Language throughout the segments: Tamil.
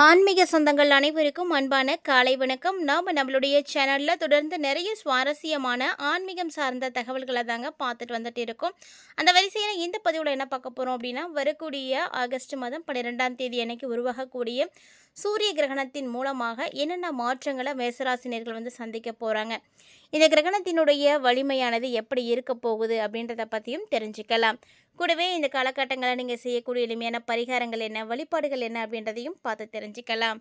ஆன்மீக சொந்தங்கள் அனைவருக்கும் அன்பான காலை வணக்கம். நம்மளுடைய சேனலில் தொடர்ந்து நிறைய சுவாரஸ்யமான ஆன்மீகம் சார்ந்த தகவல்களை தாங்க பார்த்துட்டு வந்துட்டு இருக்கோம். அந்த வரிசையில் இந்த பதிவில் என்ன பார்க்க போகிறோம் அப்படின்னா, வரக்கூடிய ஆகஸ்ட் மாதம் 12ஆம் தேதி அன்னைக்கு உருவாகக்கூடிய சூரிய கிரகணத்தின் மூலமாக என்னென்ன மாற்றங்களை மேசராசினியர்கள் சந்திக்க போகிறாங்க, இந்த கிரகணத்தினுடைய வலிமையானது எப்படி இருக்க போகுது அப்படின்றத பற்றியும் தெரிஞ்சுக்கலாம். கூடவே இந்த காலகட்டங்களில் நீங்கள் செய்யக்கூடிய எளிமையான பரிகாரங்கள் என்ன, வழிபாடுகள் என்ன அப்படின்றதையும் பார்த்து தெரிஞ்சுக்கலாம்.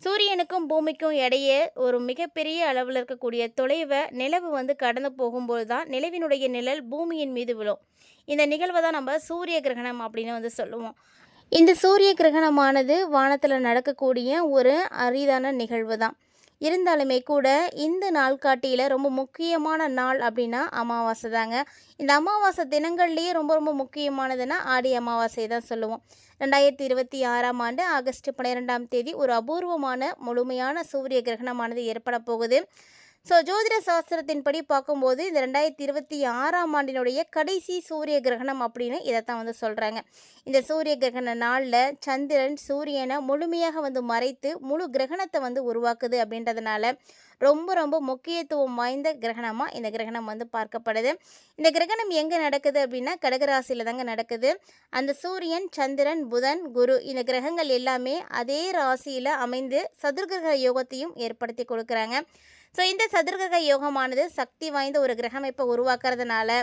சூரியனுக்கும் பூமிக்கும் இடையே ஒரு மிகப்பெரிய அளவில் இருக்கக்கூடிய தொலைவை நிலவு கடந்து போகும்போது தான் நிலவினுடைய நிழல் பூமியின் மீது விழும். இந்த நிகழ்வை தான் நம்ம சூரிய கிரகணம் அப்படின்னு சொல்லுவோம். இந்த சூரிய கிரகணமானது வானத்தில் நடக்கக்கூடிய ஒரு அரிதான நிகழ்வு தான். இருந்தாலுமே கூட இந்த நாள்காட்டியில் ரொம்ப முக்கியமான நாள் அப்படின்னா அமாவாசை தாங்க. இந்த அமாவாசை தினங்கள்லேயே ரொம்ப ரொம்ப முக்கியமானதுன்னா ஆடி அமாவாசை தான் சொல்லுவோம். 2026ஆம் ஆண்டு ஆகஸ்ட் 12ஆம் தேதி ஒரு அபூர்வமான முழுமையான சூரிய கிரகணமானது ஏற்பட போகுது. ஜோதிட சாஸ்திரத்தின்படி பார்க்கும்போது இந்த 2026ஆம் ஆண்டினுடைய கடைசி சூரிய கிரகணம் அப்படின்னு இதைத்தான் சொல்கிறாங்க. இந்த சூரிய கிரகண நாளில் சந்திரன் சூரியனை முழுமையாக மறைத்து முழு கிரகணத்தை உருவாக்குது. அப்படின்றதுனால ரொம்ப ரொம்ப முக்கியத்துவம் வாய்ந்த கிரகணமாக இந்த கிரகணம் பார்க்கப்படுது. இந்த கிரகணம் எங்கே நடக்குது அப்படின்னா கடகராசியில் தாங்க நடக்குது. அந்த சூரியன், சந்திரன், புதன், குரு இந்த கிரகங்கள் எல்லாமே அதே ராசியில் அமைந்து சதுர்கிரக யோகத்தையும் ஏற்படுத்தி கொடுக்குறாங்க. இந்த சதுர்கிரக யோகமானது சக்தி வாய்ந்த ஒரு கிரகமைப்பை உருவாக்குறதுனால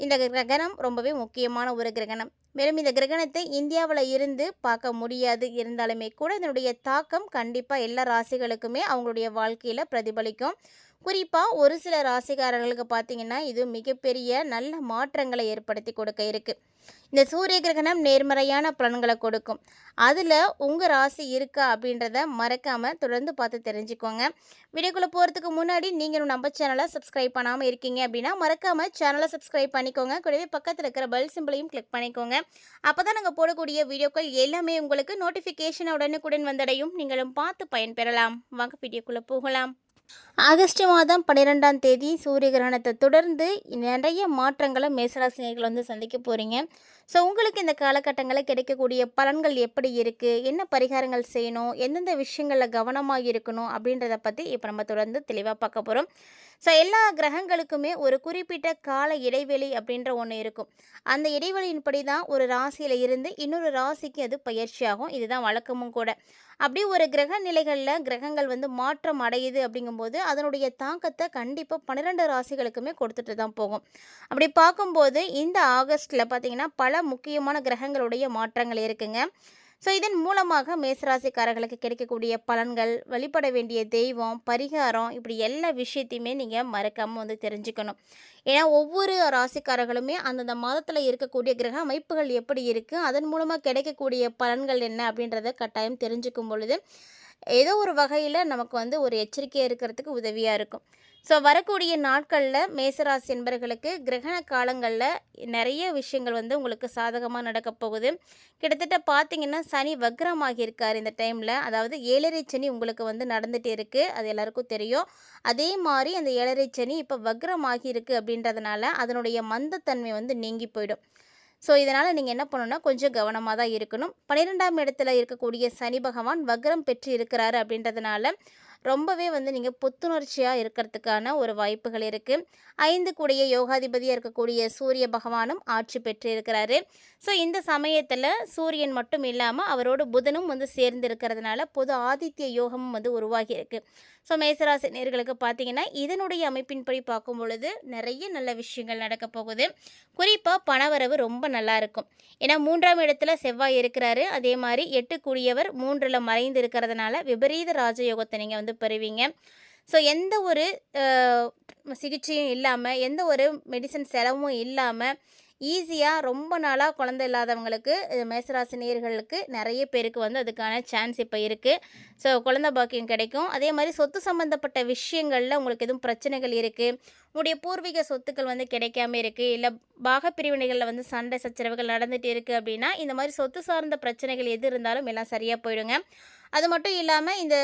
இந்த கிரகணம் ரொம்பவே முக்கியமான ஒரு கிரகணம். மேலும் இந்த கிரகணத்தை இந்தியாவில் இருந்து பார்க்க முடியாது. இருந்தாலுமே கூட இதனுடைய தாக்கம் கண்டிப்பாக எல்லா ராசிகளுக்குமே அவங்களுடைய வாழ்க்கையில் பிரதிபலிக்கும். குறிப்பாக ஒரு சில ராசிக்காரர்களுக்கு பார்த்திங்கன்னா இது மிகப்பெரிய நல்ல மாற்றங்களை ஏற்படுத்தி கொடுக்க இருக்குது. இந்த சூரிய கிரகணம் நேர்மறையான பலன்களை கொடுக்கும். அதில் உங்கள் ராசி இருக்கா அப்படின்றத மறக்காமல் தொடர்ந்து பார்த்து தெரிஞ்சுக்கோங்க. வீடியோக்குள்ளே போகிறதுக்கு முன்னாடி நீங்கள் நம்ம சேனலை சப்ஸ்கிரைப் பண்ணாமல் இருக்கீங்க அப்படின்னா மறக்காமல் சேனலை சப்ஸ்கிரைப் பண்ணிக்கோங்க. கூடவே பக்கத்தில் இருக்கிற பெல் சிம்பிளையும் கிளிக் பண்ணிக்கோங்க. அப்போ தான் நாங்கள் போடக்கூடிய வீடியோக்கள் எல்லாமே உங்களுக்கு நோட்டிஃபிகேஷன் உடனுக்குடன் வந்தடையும். நீங்களும் பார்த்து பயன்பெறலாம். வாங்க வீடியோக்குள்ளே போகலாம். ஆகஸ்ட் மாதம் 12ஆம் தேதி சூரிய கிரகணத்தை தொடர்ந்து நிறைய மாற்றங்களை மேசராசினியர்கள் சந்திக்க போகிறீங்க. உங்களுக்கு இந்த காலகட்டங்களில் கிடைக்கக்கூடிய பலன்கள் எப்படி இருக்குது, என்ன பரிகாரங்கள் செய்யணும், எந்தெந்த விஷயங்களில் கவனமாக இருக்கணும் அப்படின்றத பற்றி இப்போ நம்ம தொடர்ந்து தெளிவாக பார்க்க போகிறோம். எல்லா கிரகங்களுக்குமே ஒரு குறிப்பிட்ட கால இடைவெளி அப்படின்ற ஒன்று இருக்கும். அந்த இடைவெளியின்படி தான் ஒரு ராசியில் இருந்து இன்னொரு ராசிக்கு அது பயிற்சியாகும். இதுதான் வழக்கமும் கூட. அப்படி ஒரு கிரக நிலைகளில் கிரகங்கள் மாற்றம் அடையுது அப்படிங்கும்போது அதனுடைய தாக்கத்தை கண்டிப்பாக 12 ராசிகளுக்குமே கொடுத்துட்டு தான் போகும். அப்படி பார்க்கும்போது இந்த ஆகஸ்ட்டில் பார்த்திங்கன்னா பல முக்கியமான கிரகங்களுடைய மாற்றங்கள் இருக்குங்க. இதன் மூலமாக மேசராசிக்காரர்களுக்கு கிடைக்கக்கூடிய பலன்கள், வழிபட வேண்டிய தெய்வம், பரிகாரம், இப்படி எல்லா விஷயத்தையுமே நீங்கள் மறக்காமல் தெரிஞ்சுக்கணும். ஏன்னா ஒவ்வொரு ராசிக்காரர்களுமே அந்தந்த மாதத்தில் இருக்கக்கூடிய கிரக அமைப்புகள் எப்படி இருக்குது, அதன் மூலமாக கிடைக்கக்கூடிய பலன்கள் என்ன அப்படின்றத கட்டாயம் தெரிஞ்சுக்கும் பொழுது ஏதோ ஒரு வகையில் நமக்கு ஒரு எச்சரிக்கையாக இருக்கிறதுக்கு உதவியாக இருக்கும். வரக்கூடிய நாட்களில் மேசராசி என்பர்களுக்கு கிரகண காலங்களில் நிறைய விஷயங்கள் உங்களுக்கு சாதகமாக நடக்க போகுது. கிட்டத்தட்ட பார்த்திங்கன்னா சனி வக்ரமாகி இருக்கார் இந்த டைமில். அதாவது 7.5 சனி உங்களுக்கு நடந்துகிட்டு இருக்குது. அது எல்லாருக்கும் தெரியும். அதே மாதிரி அந்த 7.5 சனி இப்போ வக்ரமாகி இருக்குது. அப்படின்றதுனால அதனுடைய மந்தத்தன்மை நீங்கி போயிடும். இதனால் நீங்கள் என்ன பண்ணணும்னா கொஞ்சம் கவனமாக தான் இருக்கணும். 12ஆம் இடத்துல இருக்கக்கூடிய சனி பகவான் வக்ரம் பெற்று இருக்கிறாரு. அப்படின்றதுனால ரொம்பவே நீங்கள் புத்துணர்ச்சியாக இருக்கிறதுக்கான ஒரு வாய்ப்புகள் இருக்குது. 5 கூடிய யோகாதிபதியாக இருக்கக்கூடிய சூரிய பகவானும் ஆட்சி பெற்று இருக்கிறாரு. இந்த சமயத்தில் சூரியன் மட்டும் இல்லாமல் அவரோட புதனும் சேர்ந்து இருக்கிறதுனால பொது ஆதித்ய யோகமும் உருவாகி இருக்குது. மேசராசி நேயர்களுக்கு பார்த்திங்கன்னா இதனுடைய அமைப்பின்படி பார்க்கும் பொழுது நிறைய நல்ல விஷயங்கள் நடக்க போகுது. குறிப்பாக பணவரவு ரொம்ப நல்லா இருக்கும். ஏன்னா 3ஆம் இடத்துல செவ்வாய் இருக்கிறாரு. அதே மாதிரி 8 கூடியவர் 3ல் மறைந்து இருக்கிறதுனால விபரீத ராஜயோகத்தை நீங்கள் பெறுவீங்க. எந்த ஒரு சிகிச்சையும் இல்லாமல், எந்த ஒரு மெடிசன் செலவும் இல்லாமல் ஈஸியாக ரொம்ப நாளாக குழந்தை இல்லாதவங்களுக்கு, மேசராசி நேயர்களுக்கு நிறைய பேருக்கு அதுக்கான சான்ஸ் இப்போ இருக்குது. குழந்தை பாக்கியம் கிடைக்கும். அதே மாதிரி சொத்து சம்மந்தப்பட்ட விஷயங்களில் உங்களுக்கு எதுவும் பிரச்சனைகள் இருக்குது, உங்களுடைய பூர்வீக சொத்துக்கள் கிடைக்காம இருக்குது, இல்லை பாகப்பிரிவினைகளில் சண்டை சச்சரவுகள் நடந்துகிட்டு இருக்குது அப்படின்னா இந்த மாதிரி சொத்து சார்ந்த பிரச்சனைகள் எது இருந்தாலும் எல்லாம் சரியாக போயிடுங்க. அது மட்டும் இல்லாமல் இந்த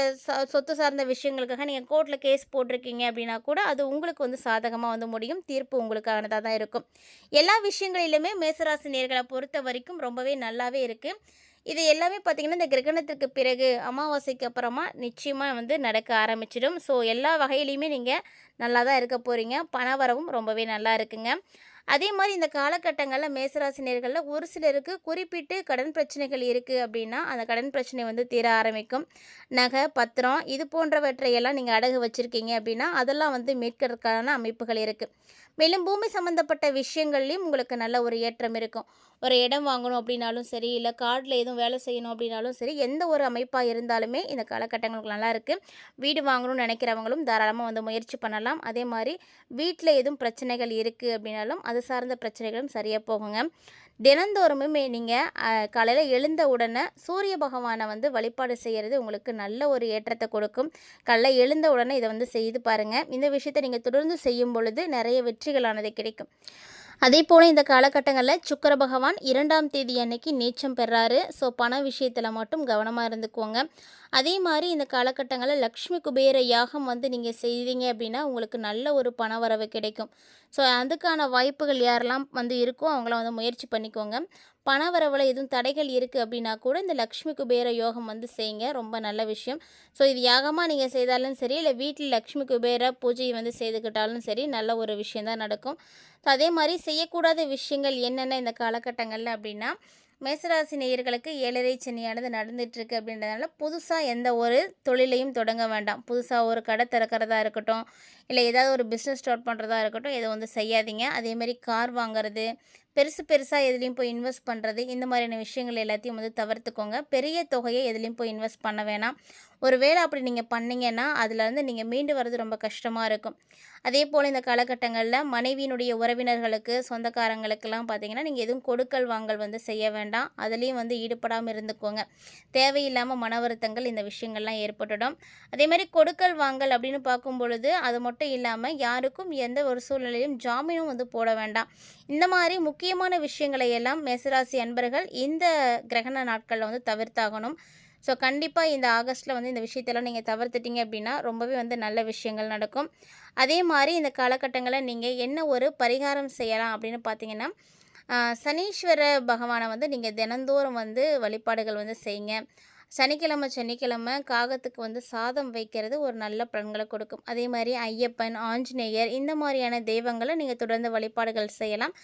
சொத்து சார்ந்த விஷயங்களுக்காக நீங்கள் கோர்ட்டில் கேஸ் போட்டிருக்கீங்க அப்படின்னா கூட அது உங்களுக்கு சாதகமாக முடியும். தீர்ப்பு உங்களுக்கானதாக தான் இருக்கும். எல்லா விஷயங்களிலுமே மேசராசி நேயர்களை பொறுத்த வரைக்கும் ரொம்பவே நல்லாவே இருக்குது. இது எல்லாமே பார்த்திங்கன்னா, இந்த கிரகணத்திற்கு பிறகு அமாவாசைக்கு அப்புறமா நிச்சயமா வந்து நடக்க ஆரம்பிச்சிடும். ஸோ எல்லா வகையிலயுமே நீங்கள் நல்லா தான் இருக்க போகிறீங்க. பணவரவும் ரொம்பவே நல்லா இருக்குங்க. அதே மாரி இந்த காலகட்டங்கள்ல மேசராசி நேயர்கள்ல ஒரு சிலருக்கு குறிப்பிட்டு கடன் பிரச்சனைகள் இருக்கு அப்படின்னா, அந்த கடன் பிரச்சனை வந்து தீர ஆரம்பிக்கும். நகை, பத்திரம் இது போன்றவற்றையெல்லாம் நீங்க அடகு வச்சிருக்கீங்க அப்படின்னா, அதெல்லாம் வந்து மீட்கறதுக்கான அமைப்புகள் இருக்கு. மேலும் பூமி சம்மந்தப்பட்ட விஷயங்கள்லயும் உங்களுக்கு நல்ல ஒரு ஏற்றம் இருக்கும். ஒரு இடம் வாங்கணும் அப்படின்னாலும் சரி, இல்ல காட்ல எதுவும் வேலை செய்யணும் அப்படின்னாலும் சரி, எந்த ஒரு அமைப்பா இருந்தாலுமே இந்த காலகட்டங்களுக்கு நல்லா இருக்கு. வீடு வாங்கணும்னு நினைக்கிறவங்களும் தாராளமா வந்து முயற்சி பண்ணலாம். அதே மாரி வீட்ல எதுவும் பிரச்சனைகள் இருக்கு அப்படின்னாலும், அது சார்ந்த பிரச்சனைகளும் சரியா போகுங்க. தினந்தோறுமுமே நீங்க காலையில எழுந்த உடனே சூரிய பகவான வந்து வழிபாடு செய்யறது உங்களுக்கு நல்ல ஒரு ஏற்றத்த கொடுக்கும். காலைல எழுந்த உடனே இத வந்து செய்து பாருங்க. இந்த விஷயத்த நீங்க தொடர்ந்து செய்யும் பொழுது நெறைய வெற்றிகளானது கிடைக்கும். அதேபோல இந்த காலகட்டங்கள்ல சுக்கிர பகவான் 2ஆம் தேதி அன்னைக்கு நீச்சம் பெறாரு. ஸோ பண விஷயத்துல மட்டும் கவனமா இருந்துக்கோங்க. அதே மாரி இந்த காலகட்டங்கள்ல லக்ஷ்மி குபேர யாகம் வந்து நீங்க செய்தீங்க அப்படின்னா, உங்களுக்கு நல்ல ஒரு பண வரவு கிடைக்கும். ஸோ அதுக்கான வாய்ப்புகள் யாரெல்லாம் வந்து இருக்கோ, அவங்களாம் வந்து முயற்சி பண்ணிக்கோங்க. பண வரவுல எதுவும் தடைகள் இருக்குது அப்படின்னா கூட இந்த லக்ஷ்மி குபேர யோகம் வந்து செய்யுங்க. ரொம்ப நல்ல விஷயம். ஸோ இது யாகமா நீங்க செய்தாலும் சரி, இல்ல வீட்ல லக்ஷ்மி குபேர பூஜை வந்து செய்துக்கிட்டாலும் சரி, நல்ல ஒரு விஷயம் தான் நடக்கும். ஸோ அதே மாரி செய்யக்கூடாத விஷயங்கள் என்னென்ன இந்த காலகட்டங்கள்ல அப்படின்னா, மேசராசி நேயர்களுக்கு 7:30 சனியானது நடந்துட்டுருக்கு அப்படின்றதுனால, புதுசா எந்த ஒரு தொழிலையும் தொடங்க வேண்டாம். புதுசா ஒரு கடை திறக்கிறதா இருக்கட்டும், இல்ல ஏதாவது ஒரு பிஸ்னஸ் ஸ்டார்ட் பண்ணுறதா இருக்கட்டும், இதை வந்து செய்யாதீங்க. அதேமாரி கார் வாங்குறது, பெருசா எதுலேயும் போய் இன்வெஸ்ட் பண்ணுறது, இந்த மாதிரியான விஷயங்கள் எல்லாத்தையும் வந்து தவிர்த்துக்கோங்க. பெரிய தொகையை எதுலேயும் போய் இன்வெஸ்ட் பண்ண வேணாம். ஒரு வேளை அப்படி நீங்கள் பண்ணீங்கன்னா, அதுலேருந்து நீங்கள் மீண்டு வர்றது ரொம்ப கஷ்டமாக இருக்கும். அதே போல் இந்த காலகட்டங்களில் மனைவியினுடைய உறவினர்களுக்கு, சொந்தக்காரங்களுக்கெல்லாம் பார்த்தீங்கன்னா, நீங்கள் எதுவும் கொடுக்கல் வாங்கல் வந்து செய்ய வேண்டாம். அதுலேயும் வந்து ஈடுபடாமல் இருந்துக்கோங்க. தேவையில்லாமல் மன வருத்தங்கள் இந்த விஷயங்கள்லாம் ஏற்பட்டுடும். அதேமாதிரி கொடுக்கல் வாங்கல் அப்படின்னு பார்க்கும் பொழுது, அது மட்டும் இல்லாமல் யாருக்கும் எந்த ஒரு சூழ்நிலையிலும் ஜாமீனும் வந்து போட வேண்டாம். இந்த மாதிரி முக்கியமான விஷயங்களை எல்லாம் மேசராசி அன்பர்கள் இந்த கிரகண நாட்களில் வந்து தவிர்த்தாகணும். ஸோ கண்டிப்பாக இந்த ஆகஸ்ட்டில் வந்து இந்த விஷயத்தெல்லாம் நீங்கள் தவிர்த்துட்டீங்க அப்படின்னா ரொம்பவே வந்து நல்ல விஷயங்கள் நடக்கும். அதே மாதிரி இந்த காலகட்டங்களில் நீங்கள் என்ன ஒரு பரிகாரம் செய்யலாம் அப்படின்னு பார்த்தீங்கன்னா, சனீஸ்வர பகவானை வந்து நீங்கள் தினந்தோறும் வந்து வழிபாடுகள் வந்து செய்யுங்க. சனிக்கிழமை காகத்துக்கு வந்து சாதம் வைக்கிறது ஒரு நல்ல பலன்களை கொடுக்கும். அதே மாதிரி ஐயப்பன், ஆஞ்சநேயர் இந்த மாதிரியான தெய்வங்களை நீங்கள் தொடர்ந்து வழிபாடுகள் செய்யலாம்.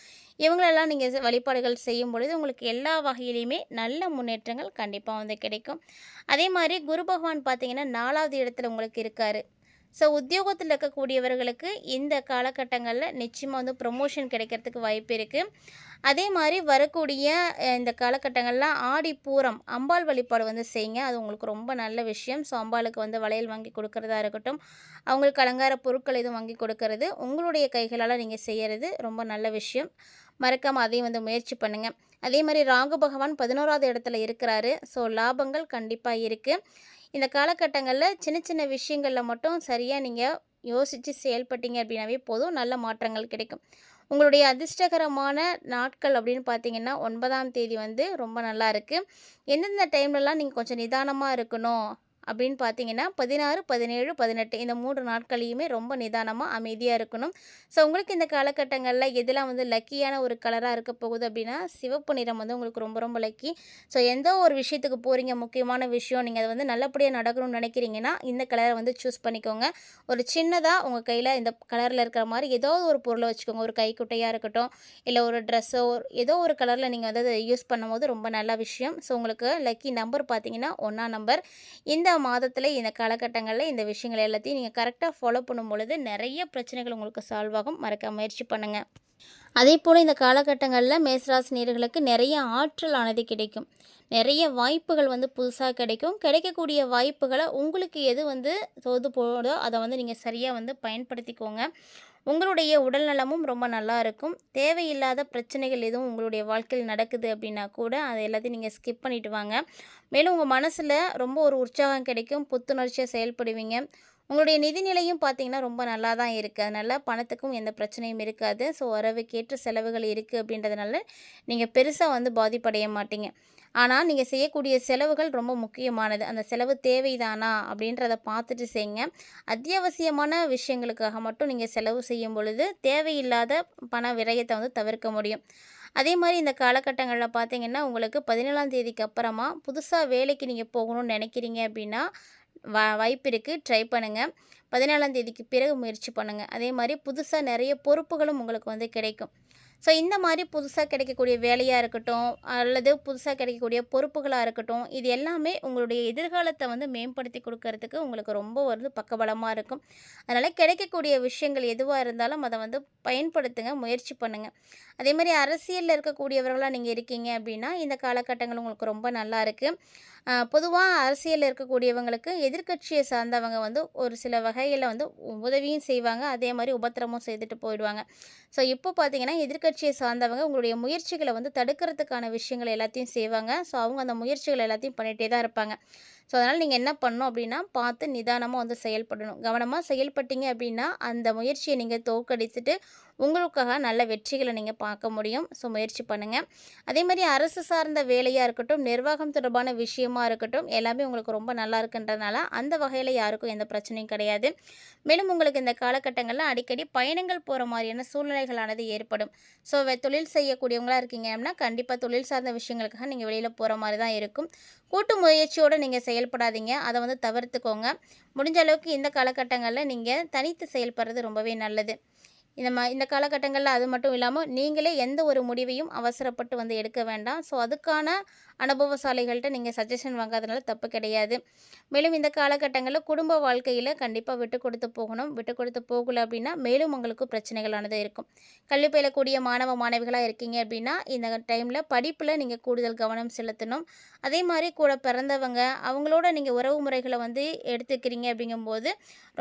இவங்களெல்லாம் நீங்கள் வழிபாடுகள் செய்யும் பொழுது உங்களுக்கு எல்லா வகையிலையுமே நல்ல முன்னேற்றங்கள் கண்டிப்பாக வந்து கிடைக்கும். அதே மாதிரி குரு பகவான் பார்த்தீங்கன்னா 4வது இடத்துல உங்களுக்கு இருக்கார். ஸோ உத்தியோகத்தில் இருக்கக்கூடியவர்களுக்கு இந்த காலகட்டங்களில் நிச்சயமாக வந்து ப்ரொமோஷன் கிடைக்கிறதுக்கு வாய்ப்பு இருக்குது. அதே மாதிரி வரக்கூடிய இந்த காலகட்டங்களில் ஆடி பூரம் அம்பாள் வழிபாடு வந்து செய்யுங்க. அது உங்களுக்கு ரொம்ப நல்ல விஷயம். ஸோ அம்பாளுக்கு வந்து வளையல் வாங்கி கொடுக்கறதா இருக்கட்டும், அவங்களுக்கு அலங்கார பொருட்கள் எதுவும் வாங்கி கொடுக்கறது, உங்களுடைய கைகளால் நீங்கள் செய்கிறது ரொம்ப நல்ல விஷயம். மறக்காமல் அதையும் வந்து முயற்சி பண்ணுங்கள். அதே மாதிரி ராகு பகவான் 11வது இடத்துல இருக்கிறாரு. ஸோ லாபங்கள் கண்டிப்பாக இருக்குது. இந்த காலகட்டங்களில் சின்ன சின்ன விஷயங்களில் மட்டும் சரியாக நீங்கள் யோசித்து செயல்பட்டீங்க அப்படின்னாவே போதும், நல்ல மாற்றங்கள் கிடைக்கும். உங்களுடைய அதிர்ஷ்டகரமான நாட்கள் அப்படின்னு பார்த்தீங்கன்னா 9ஆம் தேதி வந்து ரொம்ப நல்லா இருக்குது. எந்தெந்த டைம்லலாம் நீங்கள் கொஞ்சம் நிதானமாக இருக்கணும் அப்படின்னு பார்த்தீங்கன்னா 16, 17, 18 இந்த 3 நாட்களையுமே ரொம்ப நிதானமாக அமைதியாக இருக்கணும். ஸோ உங்களுக்கு இந்த காலகட்டங்களில் எதெல்லாம் வந்து லக்கியான ஒரு கலராக இருக்க போகுது அப்படின்னா, சிவப்பு நிறம் வந்து உங்களுக்கு ரொம்ப ரொம்ப லக்கி. ஸோ எந்த ஒரு விஷயத்துக்கு போகிறீங்க, முக்கியமான விஷயம் நீங்கள் அதை வந்து நல்லபடியாக நடக்கணும்னு நினைக்கிறீங்கன்னா இந்த கலரை வந்து சூஸ் பண்ணிக்கோங்க. ஒரு சின்னதாக உங்கள் கையில் இந்த கலரில் இருக்கிற மாதிரி ஏதாவது ஒரு பொருளை வச்சுக்கோங்க. ஒரு கைக்குட்டையாக இருக்கட்டும், இல்லை ஒரு ட்ரெஸ்ஸோ ஏதோ ஒரு கலரில் நீங்கள் வந்து அதை யூஸ் பண்ணும்போது ரொம்ப நல்ல விஷயம். ஸோ உங்களுக்கு லக்கி நம்பர் பார்த்தீங்கன்னா 1ஆம் நம்பர். இந்த மாதத்தில் இந்த காலகட்டங்களில் இந்த விஷயங்கள் எல்லாத்தையும் நீங்கள் கரெக்டாக ஃபாலோ பண்ணும் பொழுது நிறைய பிரச்சனைகள் உங்களுக்கு சால்வ் ஆகும். மறக்க முயற்சி பண்ணுங்கள். அதே போல் இந்த காலகட்டங்களில் மேசராசி நேயர்களுக்கு நிறைய ஆற்றல் ஆனது கிடைக்கும். நிறைய வாய்ப்புகள் வந்து புதுசாக கிடைக்கும். கிடைக்கக்கூடிய வாய்ப்புகளை உங்களுக்கு எது வந்து தோது போதோ அதை வந்து நீங்கள் சரியாக வந்து பயன்படுத்திக்கோங்க. உங்களுடைய உடல் நலமும் ரொம்ப நல்லா இருக்கும். தேவையில்லாத பிரச்சனைகள் எதுவும் உங்களுடைய வாழ்க்கையில் நடக்குது அப்படின்னா கூட அதை எல்லாத்தையும் நீங்கள் ஸ்கிப் பண்ணிட்டு வாங்க. மேலும் உங்கள் மனசில் ரொம்ப ஒரு உற்சாகம் கிடைக்கும். புத்துணர்ச்சியாக செயல்படுவீங்க. உங்களுடைய நிதிநிலையும் பார்த்தீங்கன்னா ரொம்ப நல்லா தான் இருக்குது. அதனால் பணத்துக்கும் எந்த பிரச்சனையும் இருக்காது. ஸோ வரவுக்கேற்ற செலவுகள் இருக்குது அப்படின்றதுனால நீங்கள் பெருசாக வந்து பாதிப்படைய மாட்டீங்க. ஆனால் நீங்கள் செய்யக்கூடிய செலவுகள் ரொம்ப முக்கியமானது. அந்த செலவு தேவைதானா அப்படின்றத பார்த்துட்டு செய்யுங்க. அத்தியாவசியமான விஷயங்களுக்காக மட்டும் நீங்கள் செலவு செய்யும் பொழுது தேவையில்லாத பண விரயத்தை வந்து தவிர்க்க முடியும். அதே மாதிரி இந்த காலகட்டங்களில் பார்த்தீங்கன்னா உங்களுக்கு 17ஆம் தேதிக்கு அப்புறமா புதுசாக வேலைக்கு நீங்கள் போகணும்னு நினைக்கிறீங்க அப்படின்னா வாய்ப்பு இருக்குது, ட்ரை பண்ணுங்கள். 17ஆம் தேதிக்கு பிறகு முயற்சி பண்ணுங்கள். அதே மாதிரி புதுசாக நிறைய பொறுப்புகளும் உங்களுக்கு வந்து கிடைக்கும். ஸோ இந்த மாதிரி புதுசாக கிடைக்கக்கூடிய வேலையாக இருக்கட்டும், அல்லது புதுசாக கிடைக்கக்கூடிய பொறுப்புகளாக இருக்கட்டும், இது எல்லாமே உங்களுடைய எதிர்காலத்தை வந்து மேம்படுத்தி கொடுக்கறதுக்கு உங்களுக்கு ரொம்ப வந்து பக்கபலமாக இருக்கும். அதனால் கிடைக்கக்கூடிய விஷயங்கள் எதுவாக இருந்தாலும் அதை வந்து பயன்படுத்துங்க, முயற்சி பண்ணுங்கள். அதே மாதிரி அரசியலில் இருக்கக்கூடியவர்களாக நீங்கள் இருக்கீங்க அப்படின்னா இந்த காலகட்டங்கள் உங்களுக்கு ரொம்ப நல்லா இருக்குது. பொதுவாக அரசியலில் இருக்கக்கூடியவங்களுக்கு எதிர்க்கட்சியை சார்ந்தவங்க வந்து ஒரு சில வகையில் வந்து உதவியும் செய்வாங்க, அதே மாதிரி உபத்திரமும் செய்துட்டு போயிடுவாங்க. ஸோ இப்போ பார்த்தீங்கன்னா எதிர்க்கட்சியை சார்ந்தவங்க உங்களுடைய முயற்சிகளை வந்து தடுக்கிறதுக்கான விஷயங்கள் எல்லாத்தையும் செய்வாங்க. ஸோ அவங்க அந்த முயற்சிகள் எல்லாத்தையும் பண்ணிகிட்டே தான் இருப்பாங்க. ஸோ அதனால் நீங்கள் என்ன பண்ணணும் அப்படின்னா பார்த்து நிதானமாக வந்து செயல்படணும். கவனமாக செயல்பட்டீங்க அப்படின்னா அந்த முயற்சியை நீங்கள் தோற்கடித்துட்டு உங்களுக்காக நல்ல வெற்றிகளை நீங்கள் பார்க்க முடியும். ஸோ முயற்சி பண்ணுங்கள். அதே மாதிரி அரசு சார்ந்த வேலையாக இருக்கட்டும், நிர்வாகம் தொடர்பான விஷயமா இருக்கட்டும், எல்லாமே உங்களுக்கு ரொம்ப நல்லா இருக்குன்றதுனால அந்த வகையில் யாருக்கும் எந்த பிரச்சனையும் கிடையாது. மேலும் உங்களுக்கு இந்த காலகட்டங்களில் அடிக்கடி பயணங்கள் போகிற மாதிரியான சூழ்நிலைகளானது ஏற்படும். ஸோ தொழில் செய்யக்கூடியவங்களாக இருக்கீங்க அப்படின்னா கண்டிப்பாக தொழில் சார்ந்த விஷயங்களுக்காக நீங்கள் வெளியில் போகிற மாதிரி தான் இருக்கும். கூட்டு முயற்சியோடு நீங்கள் செயல்படாதீங்க, அதை வந்து தவிர்த்துக்கோங்க. முடிஞ்ச அளவுக்கு இந்த காலகட்டங்களில் நீங்கள் தனித்து செயல்படுறது ரொம்பவே நல்லது. இந்த காலகட்டங்களில் அது மட்டும் இல்லாமல் நீங்களே எந்த ஒரு முடிவையும் அவசரப்பட்டு வந்து எடுக்க வேண்டாம். ஸோ அதுக்கான அனுபவசாலிகள்கிட்ட நீங்கள் சஜஷன் வாங்காதனால தப்பு கிடையாது. மேலும் இந்த காலகட்டங்களில் குடும்ப வாழ்க்கையில் கண்டிப்பாக விட்டு கொடுத்து போகணும். விட்டு கொடுத்து போகலை அப்படின்னா மேலும் உங்களுக்கு பிரச்சனைகளானது இருக்கும். கல்வி பயிலக்கூடிய மாணவ மாணவிகளாக இருக்கீங்க அப்படின்னா இந்த டைமில் படிப்பில் நீங்கள் கூடுதல் கவனம் செலுத்தணும். அதே மாதிரி கூட பிறந்தவங்க அவங்களோட நீங்கள் உறவு முறைகளை வந்து எடுத்துக்கிறீங்க அப்படிங்கும்போது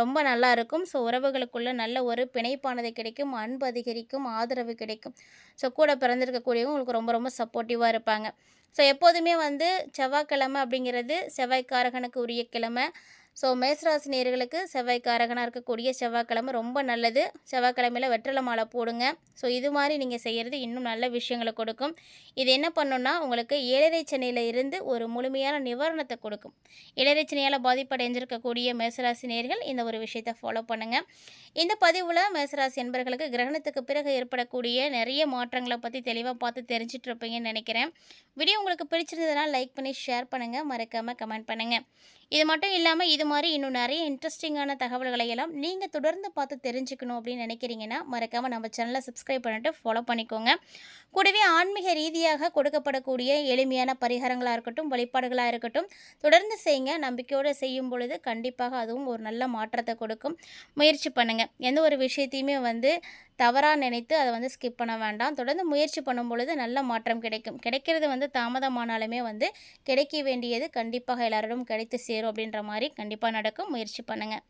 ரொம்ப நல்லா இருக்கும். ஸோ உறவுகளுக்குள்ள நல்ல ஒரு பிணைப்பானது கிடைக்கும், அன்பு அதிகரிக்கும், ஆதரவு கிடைக்கும். ஸோ கூட பிறந்திருக்கக்கூடியவங்க உங்களுக்கு ரொம்ப ரொம்ப சப்போர்ட்டிவாக இருப்பாங்க. ஸோ எப்போதுமே வந்து செவ்வாய்க்கிழமை அப்படிங்கிறது செவ்வாய்க்காரகனுக்கு உரிய கிழமை. ஸோ மேசராசி நேயர்களுக்கு செவ்வாய்க்காரகனாக இருக்கக்கூடிய செவ்வாய்க்கிழமை ரொம்ப நல்லது. செவ்வாய்க்கிழமையில் வெற்றிலை மாலை போடுங்க. ஸோ இது மாதிரி நீங்கள் செய்கிறது இன்னும் நல்ல விஷயங்களை கொடுக்கும். இது என்ன பண்ணுன்னா உங்களுக்கு ஏழரை சனியில் இருந்து ஒரு முழுமையான நிவாரணத்தை கொடுக்கும். ஏழரை சனியால் பாதிப்படைஞ்சிருக்கக்கூடிய மேசராசி நேயர்கள் இந்த ஒரு விஷயத்தை ஃபாலோ பண்ணுங்கள். இந்த பதிவில் மேசராசி என்பர்களுக்கு கிரகணத்துக்கு பிறகு ஏற்படக்கூடிய நிறைய மாற்றங்களை பற்றி தெளிவாக பார்த்து தெரிஞ்சிட்டு இருப்பீங்கன்னு நினைக்கிறேன். வீடியோ உங்களுக்கு பிடிச்சிருந்ததுனா லைக் பண்ணி ஷேர் பண்ணுங்கள், மறக்காமல் கமெண்ட் பண்ணுங்கள். இது மட்டும் இல்லாமல் இது மாதிரி இன்னும் நிறைய இன்ட்ரெஸ்டிங்கான தகவல்களை எல்லாம் நீங்கள் தொடர்ந்து பார்த்து தெரிஞ்சுக்கணும் அப்படின்னு நினைக்கிறீங்கன்னா மறக்காமல் நம்ம சேனலை சப்ஸ்கிரைப் பண்ணிட்டு ஃபாலோ பண்ணிக்கோங்க. கூடவே ஆன்மீக ரீதியாக கொடுக்கப்படக்கூடிய எளிமையான பரிகாரங்களாக இருக்கட்டும், வழிபாடுகளாக இருக்கட்டும் தொடர்ந்து செய்யுங்க. நம்பிக்கையோடு செய்யும் பொழுது கண்டிப்பாக அதுவும் ஒரு நல்ல மாற்றத்தை கொடுக்கும். முயற்சி பண்ணுங்கள். எந்த ஒரு விஷயத்தையுமே வந்து தவறாக நினைத்து அதை வந்து ஸ்கிப் பண்ண வேண்டாம். தொடர்ந்து முயற்சி பண்ணும் பொழுது நல்ல மாற்றம் கிடைக்கும். கிடைக்கிறது வந்து தாமதமானாலுமே வந்து கிடைக்க வேண்டியது கண்டிப்பாக எல்லாரிடம் கிடைத்து சேரும் அப்படின்ற மாதிரி கண்டிப்பாக நடக்கும். முயற்சி பண்ணுங்கள்.